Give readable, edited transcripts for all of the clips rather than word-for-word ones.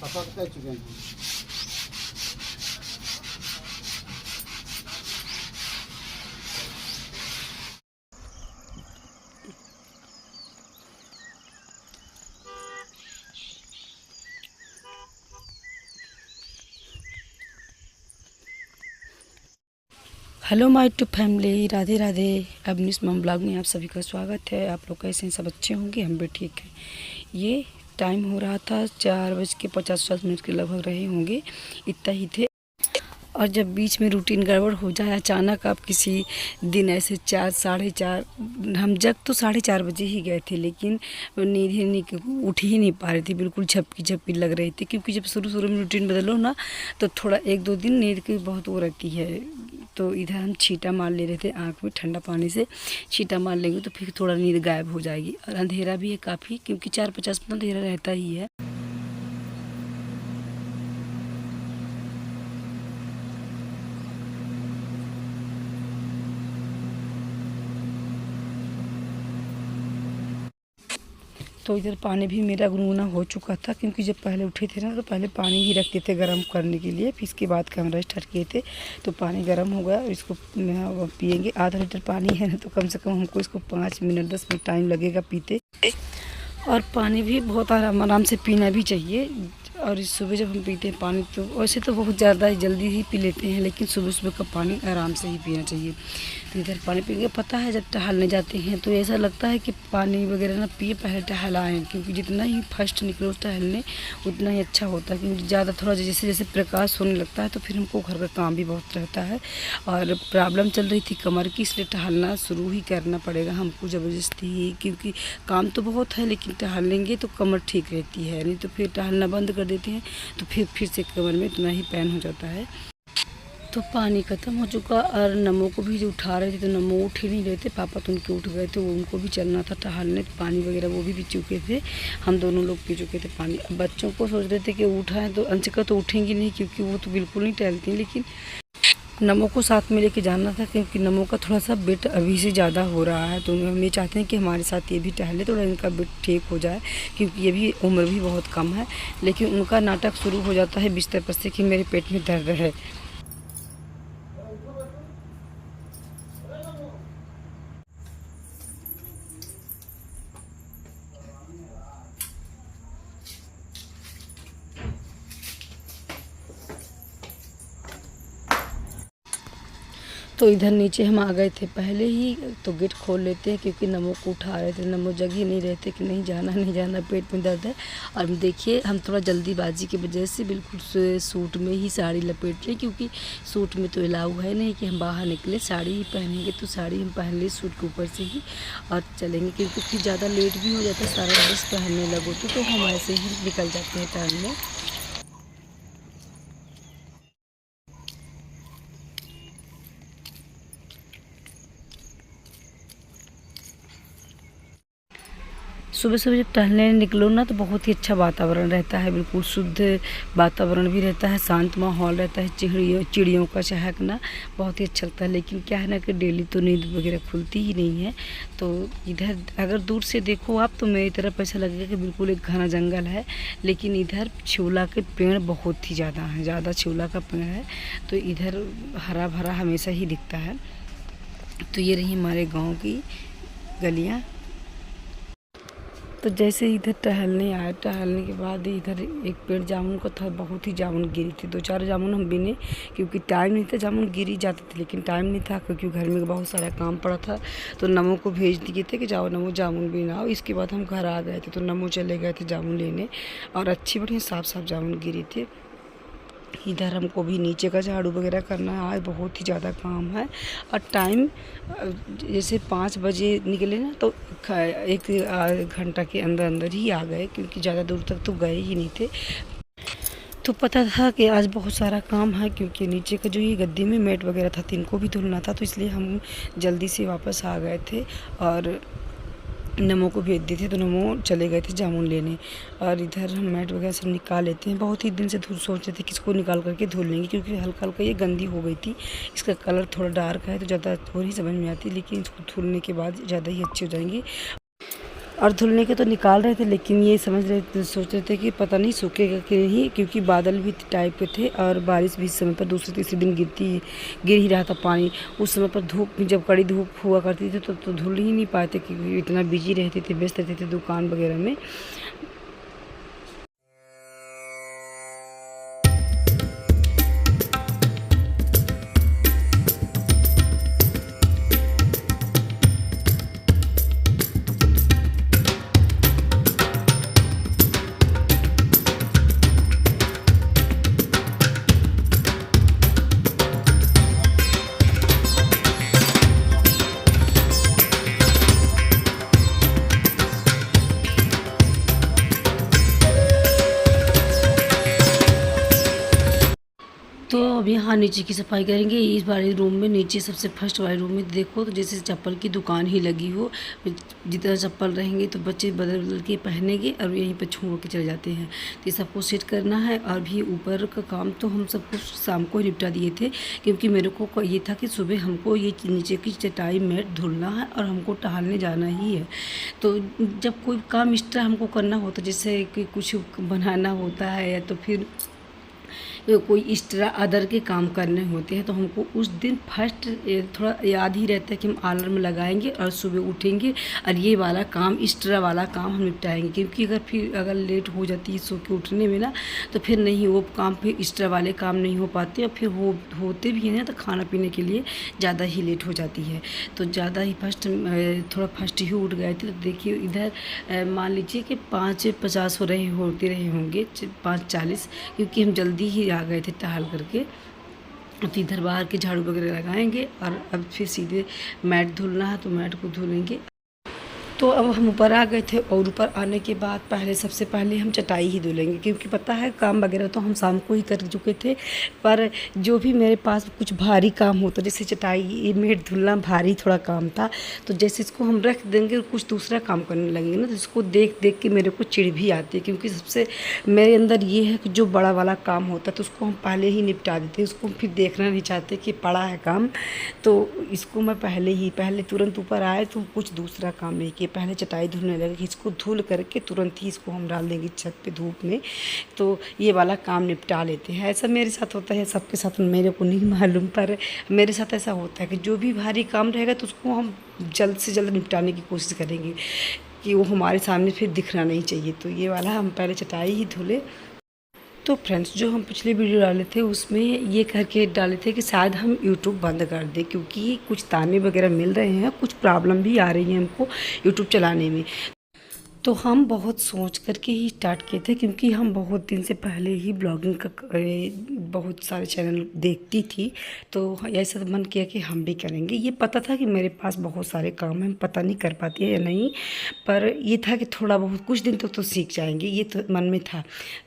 कर चुके हैं। Hello my to family, Radhe Radhe. Avneesh मम ब्लॉग में आप सभी का स्वागत है। आप लोग कैसे हैं? सब अच्छे होंगे, हम भी ठीक हैं। ये टाइम हो रहा था 4:50 के लगभग रहे होंगे, इतना ही थे। और जब बीच में रूटीन गड़बड़ हो जाए अचानक, आप किसी दिन ऐसे 4 साढ़े 4, हम जग तो 4:30 बजे ही गए थे, लेकिन नींद ही नहीं, उठ ही नहीं पा रही थी, बिल्कुल झपकी झपकी लग रही थी। क्योंकि जब शुरू शुरू में रूटीन बदलो ना, तो थोड़ा 1-2 दिन नींद की बहुत वो रहती है। तो इधर हम छींटा मार ले रहे थे आँख में, ठंडा पानी से छींटा मार लेंगे तो फिर थोड़ा नींद गायब हो जाएगी। और अंधेरा भी है काफ़ी, क्योंकि 4:50 में अंधेरा रहता ही है। तो इधर पानी भी मेरा गुनगुना हो चुका था, क्योंकि जब पहले उठे थे ना, तो पहले पानी ही रखते थे गर्म करने के लिए, फिर इसके बाद कैमरा स्टार्ट किए थे। तो पानी गर्म हो गया और इसको पियेंगे। आधा लीटर पानी है ना, तो कम से कम हमको इसको 5 मिनट 10 मिनट टाइम लगेगा पीते। और पानी भी बहुत आराम आराम से पीना भी चाहिए। और इस सुबह जब हम पीते हैं पानी, तो वैसे तो बहुत ज़्यादा जल्दी ही पी लेते हैं, लेकिन सुबह सुबह का पानी आराम से ही पीना चाहिए। तो इधर पानी पीएंगे। पता है, जब टहलने जाते हैं तो ऐसा लगता है कि पानी वगैरह ना पिए, पहले टहलाएँ, क्योंकि जितना ही फर्स्ट निकलो टहलने उतना ही अच्छा होता है। क्योंकि ज़्यादा थोड़ा जैसे जैसे प्रकाश होने लगता है, तो फिर हमको घर का काम भी बहुत रहता है। और प्रॉब्लम चल रही थी कमर की, इसलिए टहलना शुरू ही करना पड़ेगा हमको ज़बरदस्ती ही, क्योंकि काम तो बहुत है, लेकिन टहलेंगे तो कमर ठीक रहती है। नहीं तो फिर टहलना बंद कर देते हैं तो फिर से कमर में इतना ही पेन हो जाता है। तो पानी ख़त्म हो चुका। और नमो को भी जो उठा रहे थे, तो नमो उठ ही नहीं रहे थे। पापा तो उनके उठ गए थे, वो उनको भी चलना था टहलने। पानी वगैरह वो भी पी चुके थे, हम दोनों लोग पी चुके थे पानी। अब बच्चों को सोच रहे थे कि उठाएं, तो अंशिका तो उठेंगी नहीं, क्योंकि वो तो बिल्कुल नहीं टहलती। लेकिन नमो को साथ में लेके जाना था, क्योंकि नमो का थोड़ा सा वेट अभी से ज़्यादा हो रहा है। तो हम ये चाहते हैं कि हमारे साथ ये भी टहले, थोड़ा इनका वेट ठीक हो जाए, क्योंकि ये भी उम्र भी बहुत कम है। लेकिन उनका नाटक शुरू हो जाता है बिस्तर पर से कि मेरे पेट में दर्द है। तो इधर नीचे हम आ गए थे पहले ही। तो गेट खोल लेते हैं, क्योंकि नमो को उठा रहे थे। नमो जग ही नहीं रहते कि नहीं जाना नहीं जाना, पेट में दर्द है। और देखिए, हम थोड़ा जल्दीबाजी की वजह से बिल्कुल सूट में ही साड़ी लपेट लें, क्योंकि सूट में तो अलाउ है नहीं कि हम बाहर निकले। साड़ी ही पहनेंगे, तो साड़ी हम पहन ली सूट के ऊपर से ही और चलेंगे, क्योंकि फिर ज़्यादा लेट भी हो जाता है। सारा ड्रेस पहनने लगो तो हम ऐसे ही निकल जाते हैं टहलने। सुबह सुबह जब टहलने निकलो ना, तो बहुत ही अच्छा वातावरण रहता है, बिल्कुल शुद्ध वातावरण भी रहता है, शांत माहौल रहता है। चिड़ियों का चहकना बहुत ही अच्छा लगता है। लेकिन क्या है ना कि डेली तो नींद वगैरह खुलती ही नहीं है। तो इधर अगर दूर से देखो आप, तो मेरी तरफ ऐसा लगेगा कि बिल्कुल एक घना जंगल है। लेकिन इधर छिवला के पेड़ बहुत ही ज़्यादा हैं, ज़्यादा छिवला का पेड़ है। तो इधर हरा भरा हमेशा ही दिखता है। तो ये रही हमारे गाँव की गलियाँ। तो जैसे इधर टहलने आए, टहलने के बाद इधर एक पेड़ जामुन का था, बहुत ही जामुन गिरी थी। 2-4 जामुन हम बिने, क्योंकि टाइम नहीं था। जामुन गिरी जाते थे, लेकिन टाइम नहीं था, क्योंकि घर में बहुत सारा काम पड़ा था। तो नमो को भेज दिए थे कि जाओ नमो जामुन बिनाओ। इसके बाद हम घर आ गए थे, तो नमो चले गए थे जामुन लेने, और अच्छी बढ़िया साफ साफ जामुन गिरी थी। इधर हमको भी नीचे का झाड़ू वगैरह करना है, आज बहुत ही ज़्यादा काम है। और टाइम जैसे 5 बजे निकले ना, तो 1 घंटा के अंदर अंदर ही आ गए, क्योंकि ज़्यादा दूर तक तो गए ही नहीं थे। तो पता था कि आज बहुत सारा काम है, क्योंकि नीचे का जो ये गद्दी में मैट वगैरह था, इनको भी धुलना था। तो इसलिए हम जल्दी से वापस आ गए थे और नमो को भेज दिए थे। तो नमो चले गए थे जामुन लेने। और इधर हम मैट वगैरह सब निकाल लेते हैं। बहुत ही दिन से सोच रहे थे कि इसको निकाल करके धुल लेंगे, क्योंकि हल्का हल्का ये गंदी हो गई थी। इसका कलर थोड़ा डार्क है, तो ज़्यादा थोड़ी समझ में आती, लेकिन इसको धुलने के बाद ज़्यादा ही अच्छी हो जाएंगी। और धुलने के तो निकाल रहे थे, लेकिन ये सोच रहे थे कि पता नहीं सूखेगा कि नहीं, क्योंकि बादल भी टाइप के थे और बारिश भी इस समय पर दूसरे तीसरे दिन गिर ही रहा था पानी। उस समय पर धूप, जब कड़ी धूप हुआ करती थी तो धुल ही नहीं पाते, क्योंकि इतना बिजी रहते थे, व्यस्त रहते थे दुकान वगैरह में। तो अब यहाँ नीचे की सफाई करेंगे। इस वाले रूम में, नीचे सबसे फर्स्ट वाले रूम में देखो तो जैसे चप्पल की दुकान ही लगी हो। जितना चप्पल रहेंगे तो बच्चे बदल बदल के पहनेंगे और यहीं पर छोड़ के चले जाते हैं। तो ये सबको सेट करना है। और भी ऊपर का काम तो हम सबको शाम को निपटा दिए थे, क्योंकि मेरे को ये था कि सुबह हमको ये नीचे की चटाई मैट धुलना है और हमको टहलने जाना ही है। तो जब कोई काम एक्स्ट्रा हमको करना होता, जैसे कि कुछ बनाना होता है या तो फिर कोई एक्स्ट्रा अदर के काम करने होते हैं, तो हमको उस दिन फर्स्ट थोड़ा याद ही रहता है कि हम अलार्म लगाएंगे और सुबह उठेंगे और ये वाला काम, एक्स्ट्रा वाला काम हम निपटाएंगे। क्योंकि अगर लेट हो जाती है सो के उठने में ना, तो फिर नहीं वो काम, फिर एक्स्ट्रा वाले काम नहीं हो पाते और फिर होते भी हैं तो खाना पीने के लिए ज़्यादा ही लेट हो जाती है। तो ज़्यादा ही थोड़ा फर्स्ट ही उठ गए थे। तो देखिए इधर मान लीजिए कि 5:50 होते रहे होंगे, 5:40, क्योंकि हम जल्दी ही आ गए थे टहल करके। तो इधर बाहर के झाड़ू वगैरह लगाएंगे और अब फिर सीधे मैट धुलना है तो मैट को धुलेंगे। तो अब हम ऊपर आ गए थे और ऊपर आने के बाद सबसे पहले हम चटाई ही धुलेंगे, क्योंकि पता है काम वगैरह तो हम शाम को ही कर चुके थे। पर जो भी मेरे पास कुछ भारी काम होता, जैसे चटाई मेट धुलना भारी थोड़ा काम था, तो जैसे इसको हम रख देंगे और कुछ दूसरा काम करने लगेंगे ना, तो इसको देख देख के मेरे को चिढ़ भी आती है। क्योंकि सबसे मेरे अंदर ये है कि जो बड़ा वाला काम होता है तो उसको हम पहले ही निपटा देते हैं, उसको फिर देखना नहीं चाहते कि पड़ा है काम। तो इसको मैं पहले तुरंत ऊपर आए तो कुछ दूसरा काम नहीं किया, पहले चटाई धुलने लगे। इसको धुल करके तुरंत ही इसको हम डाल देंगे छत पे धूप में, तो ये वाला काम निपटा लेते हैं। ऐसा मेरे साथ होता है, सबके साथ मेरे को नहीं मालूम, पर मेरे साथ ऐसा होता है कि जो भी भारी काम रहेगा तो उसको हम जल्द से जल्द निपटाने की कोशिश करेंगे कि वो हमारे सामने फिर दिखना नहीं चाहिए। तो ये वाला हम पहले चटाई ही धुले। तो फ्रेंड्स, जो हम पिछले वीडियो डाले थे उसमें ये करके डाले थे कि शायद हम यूट्यूब बंद कर दें, क्योंकि कुछ ताने वगैरह मिल रहे हैं, कुछ प्रॉब्लम भी आ रही है हमको यूट्यूब चलाने में। तो हम बहुत सोच करके ही स्टार्ट किए थे, क्योंकि हम बहुत दिन से पहले ही ब्लॉगिंग का बहुत सारे चैनल देखती थी, तो ऐसा मन किया कि हम भी करेंगे। ये पता था कि मेरे पास बहुत सारे काम हैं, पता नहीं कर पाती है या नहीं, पर ये था कि थोड़ा बहुत कुछ दिन तक तो सीख जाएंगे, ये तो मन में था।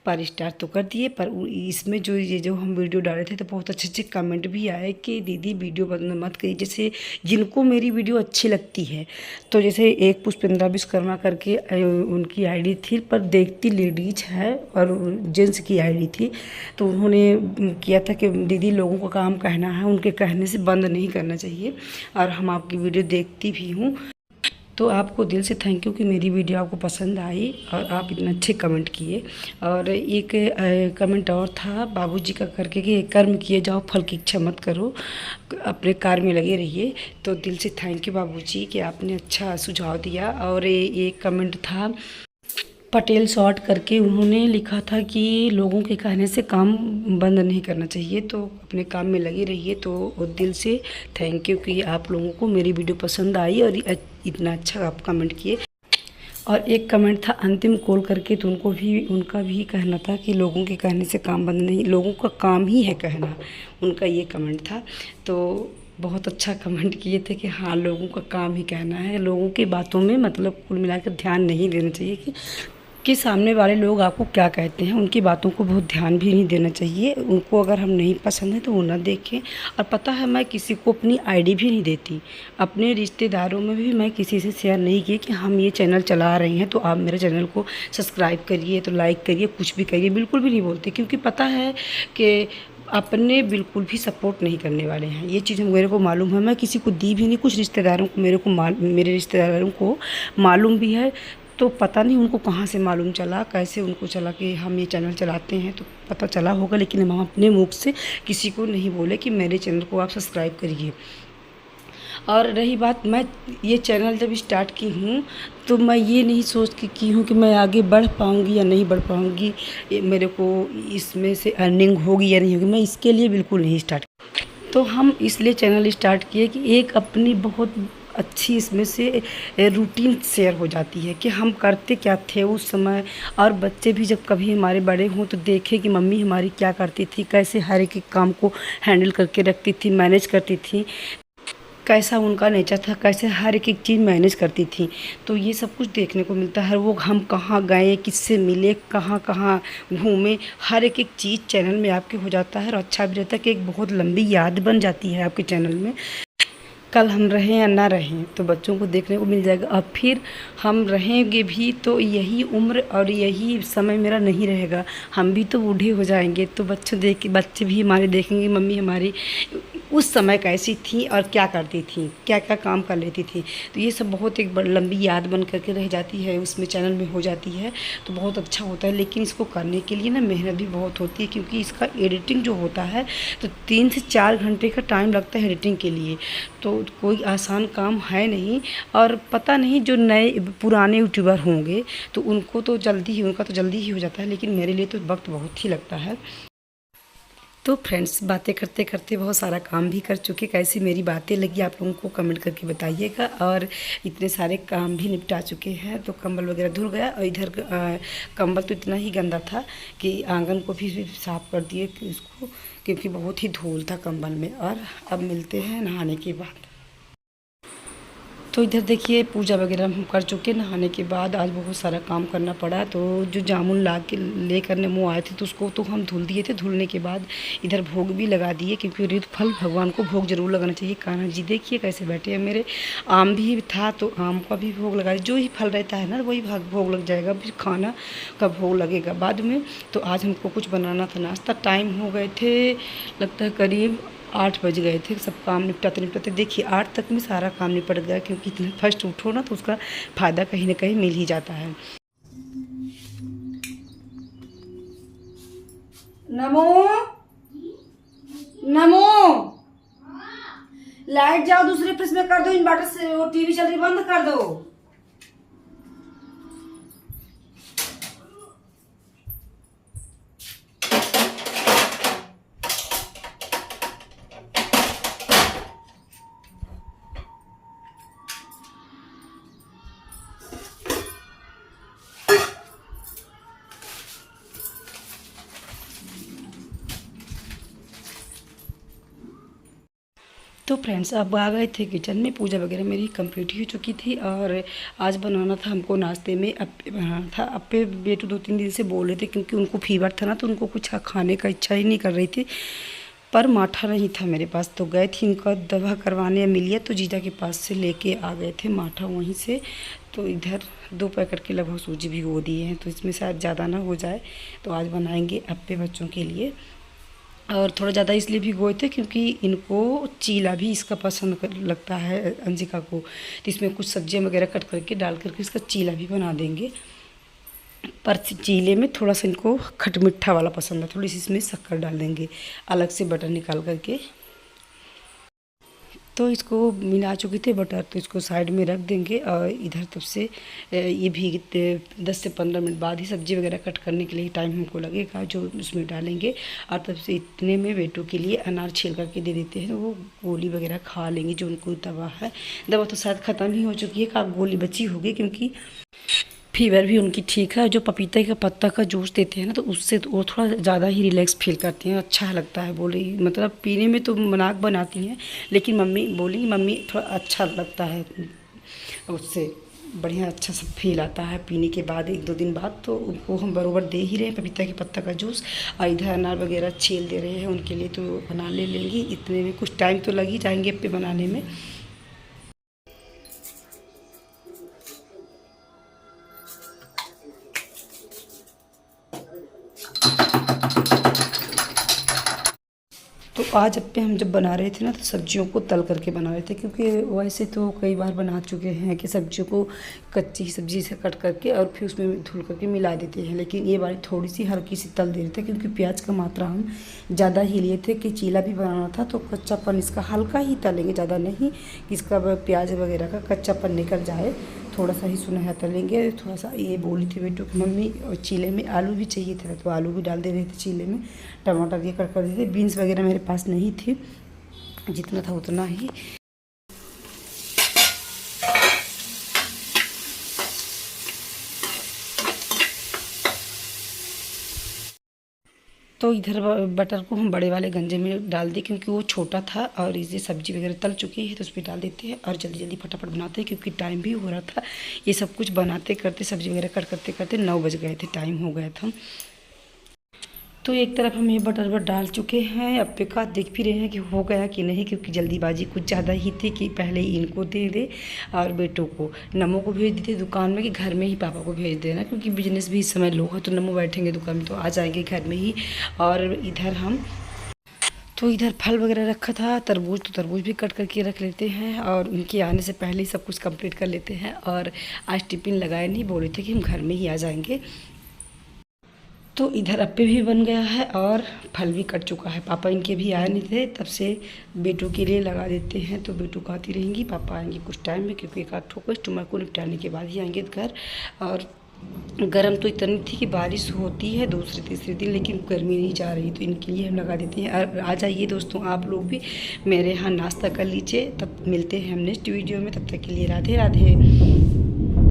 पर स्टार्ट तो कर दिए। पर इसमें जो हम वीडियो डाले थे तो बहुत अच्छे अच्छे कमेंट भी आए कि दीदी वीडियो बंद मत करिए। जैसे जिनको मेरी वीडियो अच्छी लगती है, तो जैसे एक पुष्पेंद्रा विश्वकर्मा करके उनकी आईडी थी, पर देखती लेडीज है और जेंट्स की आईडी थी, तो उन्होंने किया था कि दीदी लोगों को काम कहना है, उनके कहने से बंद नहीं करना चाहिए, और हम आपकी वीडियो देखती भी हूँ। तो आपको दिल से थैंक यू कि मेरी वीडियो आपको पसंद आई और आप इतने अच्छे कमेंट किए। और एक कमेंट और था बाबूजी का करके कि कर्म किए जाओ फल की इच्छा मत करो, अपने कार्य में लगे रहिए। तो दिल से थैंक यू बाबूजी कि आपने अच्छा सुझाव दिया। और एक कमेंट था पटेल शॉर्ट करके, उन्होंने लिखा था कि लोगों के कहने से काम बंद नहीं करना चाहिए, तो अपने काम में लगे रहिए। तो दिल से थैंक यू कि आप लोगों को मेरी वीडियो पसंद आई और इतना अच्छा आप कमेंट किए। और एक कमेंट था अंतिम कॉल करके, तो उनका भी कहना था कि लोगों के कहने से काम बंद नहीं, लोगों का काम ही है कहना, उनका ये कमेंट था। तो बहुत अच्छा कमेंट किए थे कि हाँ लोगों का काम ही कहना है, लोगों की बातों में मतलब कुल मिलाकर ध्यान नहीं देना चाहिए कि सामने वाले लोग आपको क्या कहते हैं, उनकी बातों को बहुत ध्यान भी नहीं देना चाहिए। उनको अगर हम नहीं पसंद है तो वो ना देखें। और पता है मैं किसी को अपनी आईडी भी नहीं देती, अपने रिश्तेदारों में भी मैं किसी से शेयर नहीं किए कि हम ये चैनल चला रहे हैं तो आप मेरे चैनल को सब्सक्राइब करिए, तो लाइक करिए, कुछ भी करिए, बिल्कुल भी नहीं बोलते। क्योंकि पता है कि अपने बिल्कुल भी सपोर्ट नहीं करने वाले हैं, ये चीज़ मेरे को मालूम है। मैं किसी को दी भी नहीं, कुछ रिश्तेदारों को मेरे रिश्तेदारों को मालूम भी है, तो पता नहीं उनको कहाँ से मालूम चला, कैसे उनको चला कि हम ये चैनल चलाते हैं, तो पता चला होगा, लेकिन हम अपने मुख से किसी को नहीं बोले कि मेरे चैनल को आप सब्सक्राइब करिए। और रही बात, मैं ये चैनल जब स्टार्ट की हूँ तो मैं ये नहीं सोच के की हूँ कि मैं आगे बढ़ पाऊँगी या नहीं बढ़ पाऊँगी, मेरे को इसमें से अर्निंग होगी या नहीं होगी, मैं इसके लिए बिल्कुल नहीं स्टार्ट। तो हम इसलिए चैनल स्टार्ट किए कि एक अपनी बहुत अच्छी इसमें से रूटीन शेयर हो जाती है कि हम करते क्या थे उस समय, और बच्चे भी जब कभी हमारे बड़े हों तो देखें कि मम्मी हमारी क्या करती थी, कैसे हर एक काम को हैंडल करके रखती थी, मैनेज करती थी, कैसा उनका नेचर था, कैसे हर एक चीज़ मैनेज करती थी। तो ये सब कुछ देखने को मिलता है। वो हम कहाँ गए, किससे मिले, कहाँ कहाँ घूमे, हर एक चीज़ चैनल में आपके हो जाता है। और अच्छा भी रहता है कि एक बहुत लंबी याद बन जाती है आपके चैनल में। कल हम रहें या ना रहें तो बच्चों को देखने को मिल जाएगा, और फिर हम रहेंगे भी तो यही उम्र और यही समय मेरा नहीं रहेगा, हम भी तो बूढ़े हो जाएंगे। तो बच्चे भी हमारे देखेंगे मम्मी हमारी उस समय कैसी थी और क्या करती थी, क्या क्या काम कर लेती थी। तो ये सब बहुत एक लंबी याद बन करके रह जाती है, उसमें चैनल में हो जाती है, तो बहुत अच्छा होता है। लेकिन इसको करने के लिए ना मेहनत भी बहुत होती है, क्योंकि इसका एडिटिंग जो होता है तो 3 से 4 घंटे का टाइम लगता है एडिटिंग के लिए। तो कोई आसान काम है नहीं। और पता नहीं जो नए पुराने यूट्यूबर होंगे तो उनका तो जल्दी ही हो जाता है, लेकिन मेरे लिए तो वक्त बहुत ही लगता है। तो फ्रेंड्स, बातें करते करते बहुत सारा काम भी कर चुके, कैसी मेरी बातें लगी आप लोगों को कमेंट करके बताइएगा। और इतने सारे काम भी निपटा चुके हैं, तो कंबल वगैरह धुल गया। और इधर कंबल तो इतना ही गंदा था कि आंगन को भी साफ़ कर दिए कि उसको, क्योंकि बहुत ही धूल था कंबल में। और अब मिलते हैं नहाने के बाद। तो इधर देखिए पूजा वगैरह हम कर चुके। नहाने के बाद आज बहुत सारा काम करना पड़ा। तो जो जामुन ला के लेकर ने मुँह आए थे तो उसको तो हम धुल दिए थे। धुलने के बाद इधर भोग भी लगा दिए, क्योंकि ऋतु फल भगवान को भोग जरूर लगाना चाहिए। कान्हा जी देखिए कैसे बैठे हैं मेरे। आम भी था तो आम का भी भोग लगा दिया। जो ही फल रहता है ना वही भोग लग जाएगा, फिर खाना का भोग लगेगा बाद में। तो आज हमको कुछ बनाना था नाश्ता। टाइम हो गए थे लगता है करीब 8 बज गए थे। सब काम निपटाते निपटाते देखिए 8 तक में सारा काम निपट गया, क्योंकि इतना फर्स्ट उठो ना तो उसका फ़ायदा कहीं ना कहीं मिल ही जाता है। नमो नमो, लाइट जाओ दूसरे फ्रिज में कर दो, इन्वर्टर से वो टीवी चल रही बंद कर दो। तो फ्रेंड्स अब आ गए थे किचन में। पूजा वगैरह मेरी कंप्लीट ही हो चुकी थी। और आज बनाना था हमको नाश्ते में अप्पे बनाना था। अप्पे बेटू 2-3 दिन से बोल रहे थे, क्योंकि उनको फीवर था ना तो उनको कुछ खाने का इच्छा ही नहीं कर रही थी। पर माठा नहीं था मेरे पास, तो गए थे इनका दवा करवाने मिलिए, तो जीजा के पास से लेके आ गए थे माठा वहीं से। तो इधर 2 पैकेट के लगभग सूजी भिगो दिए हैं, तो इसमें शायद ज़्यादा ना हो जाए। तो आज बनाएंगे अप्पे बच्चों के लिए। और थोड़ा ज़्यादा इसलिए भिगोए थे क्योंकि इनको चीला भी इसका पसंद लगता है अंजिका को। तो इसमें कुछ सब्जियां वगैरह कट करके डाल करके इसका चीला भी बना देंगे। पर चीले में थोड़ा सा इनको खट मिठा वाला पसंद है, थोड़ी सी इसमें शक्कर डाल देंगे अलग से बटर निकाल करके। तो इसको मिला चुके थे बटर, तो इसको साइड में रख देंगे। और इधर तब से ये भीगते 10 से 15 मिनट बाद ही सब्ज़ी वगैरह कट करने के लिए टाइम हमको लगेगा, जो उसमें डालेंगे। और तब से इतने में बेटू के लिए अनार छील करके दे देते हैं, वो गोली वगैरह खा लेंगे। जो उनको दवा है, दवा तो शायद ख़त्म ही हो चुकी है, का गोली बची होगी, क्योंकि फीवर भी उनकी ठीक है। जो पपीते का पत्ता का जूस देते हैं ना, तो उससे तो वो थोड़ा ज़्यादा ही रिलैक्स फील करती हैं, अच्छा लगता है। बोली मतलब पीने में तो मनाक बनाती हैं, लेकिन मम्मी बोली मम्मी थोड़ा अच्छा लगता है उससे, बढ़िया अच्छा सब फील आता है पीने के बाद 1-2 दिन बाद। तो उनको हम बरोबर दे ही रहे हैं पपीता के पत्ता का जूस। और इधर अनार वगैरह छील दे रहे हैं उनके लिए, तो बना ले लेंगी। इतने में कुछ टाइम तो लग ही जाएंगे अप्पे बनाने में। तो आज अप्पे हम जब बना रहे थे ना तो सब्जियों को तल करके बना रहे थे, क्योंकि वैसे तो कई बार बना चुके हैं कि सब्जियों को कच्ची सब्जी से कट करके और फिर उसमें धुल करके मिला देते हैं, लेकिन ये बारी थोड़ी सी हल्की सी तल दे रहे थे, क्योंकि प्याज का मात्रा हम ज़्यादा ही लिए थे कि चीला भी बनाना था, तो कच्चापन इसका हल्का ही तलेंगे, ज़्यादा नहीं कि इसका प्याज वगैरह का कच्चापन निकल जाए, थोड़ा सा ही सुनहरा तलेंगे। थोड़ा सा ये बोली थी बेटू कि मम्मी और चीले में आलू भी चाहिए था, तो आलू भी डाल दे रहे थे चीले में, टमाटर ये कट कर देते। बीन्स वगैरह मेरे पास नहीं थी, जितना था उतना ही। तो इधर बटर को हम बड़े वाले गंजे में डाल दिए, क्योंकि वो छोटा था और इसे सब्जी वगैरह तल चुकी है तो उस पर डाल देते हैं और जल्दी जल्दी फटाफट बनाते हैं, क्योंकि टाइम भी हो रहा था। ये सब कुछ बनाते करते सब्जी वगैरह कट करते करते 9 बज गए थे, टाइम हो गया था। तो एक तरफ हम ये बटर डाल चुके हैं, अप्पे का देख भी रहे हैं कि हो गया कि नहीं, क्योंकि जल्दीबाजी कुछ ज़्यादा ही थी कि पहले इनको दे दे और बेटों को, नमो को भेज देते दुकान में कि घर में ही पापा को भेज देना, क्योंकि बिजनेस भी इस समय लो है, तो नमो बैठेंगे दुकान में तो आ जाएंगे घर में ही। और इधर हम तो इधर फल वगैरह रखा था, तरबूज, तो तरबूज भी कट करके रख लेते हैं और उनके आने से पहले ही सब कुछ कंप्लीट कर लेते हैं। और आज टिफ़िन लगाए नहीं, बोले थे कि हम घर में ही आ जाएंगे। तो इधर अप्पे भी बन गया है और फल भी कट चुका है। पापा इनके भी आए नहीं थे, तब से बेटू के लिए लगा देते हैं, तो बेटू खाती रहेंगी। पापा आएंगे कुछ टाइम में, क्योंकि एक आध ठो कस्टमर को निपटाने के बाद ही आएंगे घर। और गर्म तो इतनी थी कि बारिश होती है दूसरे तीसरे दिन, लेकिन गर्मी नहीं जा रही, तो इनके लिए हम लगा देते हैं। और आ जाइए दोस्तों, आप लोग भी मेरे यहाँ नाश्ता कर लीजिए। तब मिलते हैं हम नेक्स्ट वीडियो में, तब तक के लिए राधे राधे।